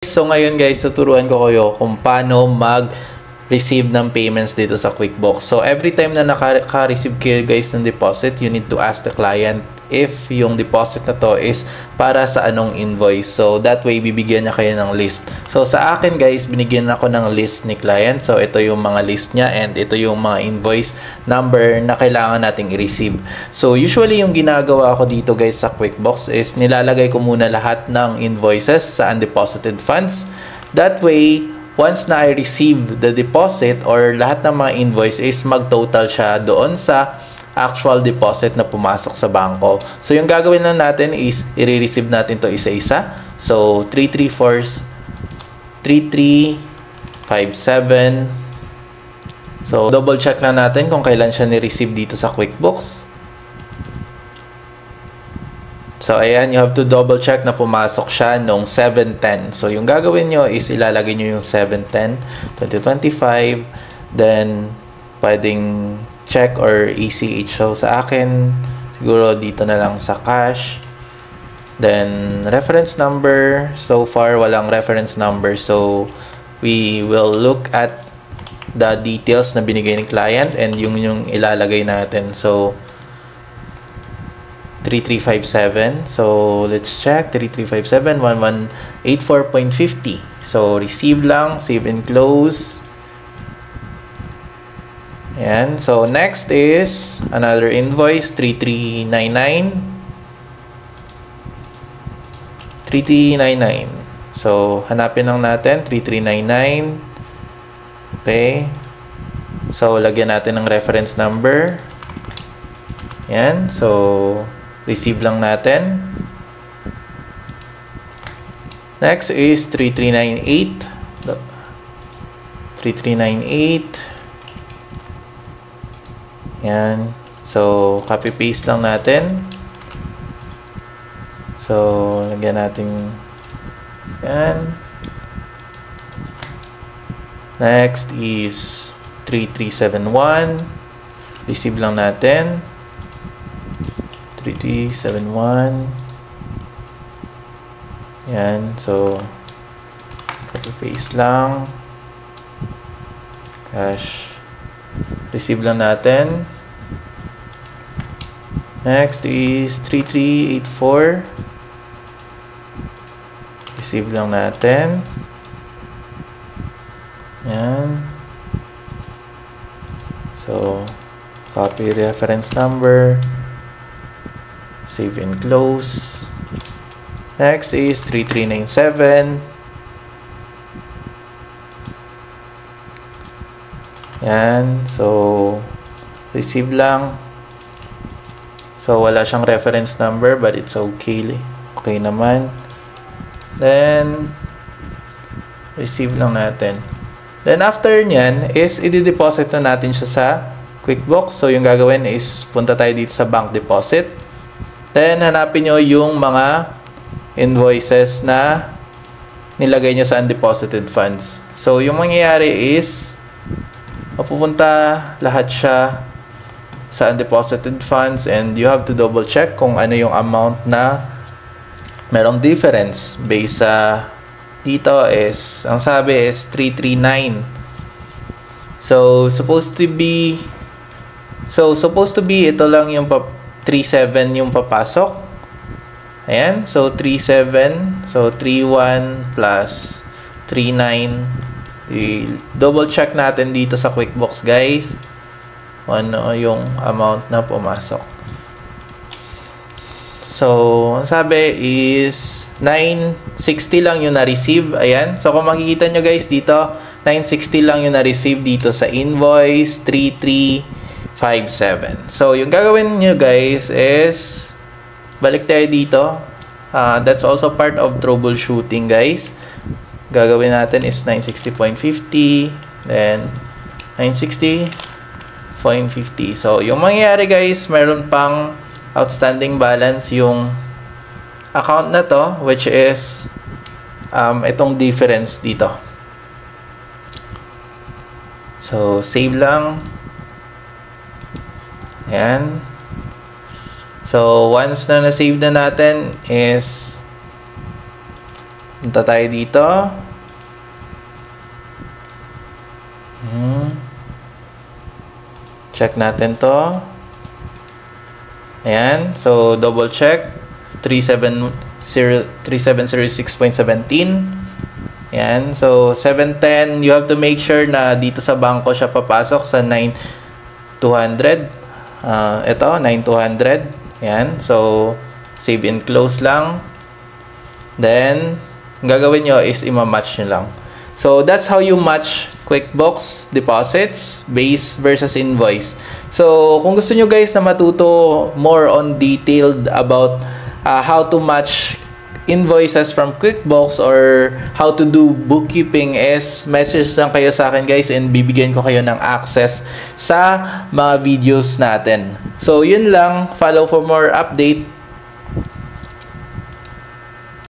So ngayon guys, tuturuan ko kayo kung paano mag-receive ng payments dito sa QuickBooks. So every time na naka-receive kayo guys ng deposit, you need to ask the client if yung deposit na to is para sa anong invoice. So that way, bibigyan niya kayo ng list. So sa akin guys, binigyan ako ng list ni client. So ito yung mga list niya and ito yung mga invoice number na kailangan nating i-receive. So usually yung ginagawa ko dito guys sa QuickBooks is nilalagay ko muna lahat ng invoices sa undeposited funds. That way, once na I receive the deposit or lahat ng mga invoice is mag-total siya doon sa actual deposit na pumasok sa bangko. So, yung gagawin na natin is i-receive natin to isa-isa. So, 3357. So, double check lang natin kung kailan siya ni-receive dito sa QuickBooks. So, ayan, you have to double check na pumasok siya nung 7/10. So, yung gagawin nyo is ilalagay nyo yung 7/10, 2025. Then, pwedeng check or ACH. So, sa akin, siguro dito na lang sa cash. Then, reference number. So far, walang reference number. So, we will look at the details na binigay ni client and yung ilalagay natin. So, 3357. So, let's check. 3357, 1184.50. So, receive lang. Save and close. Ayan. So, next is another invoice, 3399. 3399. So, hanapin lang natin, 3399. Okay. So, lagyan natin ng reference number. Ayan. So, receive lang natin. Next is 3398. 3398. Yan. So, copy-paste lang natin. So, lagyan natin yan. Next is 3371. Receive lang natin. 3371. Yan. So, copy-paste lang. Cash. Receive lang natin. Next is 3384. Receive lang natin. Yan. So, copy reference number. Save and close. Next is 3397. Yan. So, receive lang. So, wala siyang reference number but it's okay. Okay naman. Then, receive lang natin. Then, after nyan is i-deposit na natin siya sa QuickBooks. So, yung gagawin is punta tayo dito sa bank deposit. Then, hanapin nyo yung mga invoices na nilagay nyo sa undeposited funds. So, yung mangyayari is mapupunta lahat siya sa undeposited funds and you have to double check kung ano yung amount na merong difference based sa dito is, ang sabi is 339. So, supposed to be ito lang yung 37 yung papasok. Ayan. So, 37. So, 31 plus 39. I-double check natin dito sa QuickBooks, guys. Ano yung amount na pumasok. So, ang sabi is 960 lang yung na-receive. Ayan. So, kung makikita nyo guys dito, 960 lang yung na-receive dito sa invoice 3357. So, yung gagawin nyo guys is balik tayo dito. That's also part of troubleshooting, guys. Gagawin natin is 960.50. Then, 960.50. So, yung mangyayari guys, meron pang outstanding balance yung account na to, which is itong difference dito. So, save lang. Ayan. So, once na na-save na natin is Punta tayo dito. Check natin to. Ayan. So, double check. 3706.17. Ayan. So, 710. You have to make sure na dito sa bangko siya papasok sa 9200. Ito, 9200. Ayan. So, save and close lang. Then, ang gagawin nyo is ima-match nyo lang. So, that's how you match QuickBooks deposits, base versus invoice. So, kung gusto nyo guys na matuto more on detailed about how to match invoices from QuickBooks or how to do bookkeeping, is message lang kayo sa akin guys and bibigyan ko kayo ng access sa mga videos natin. So, yun lang. Follow for more update.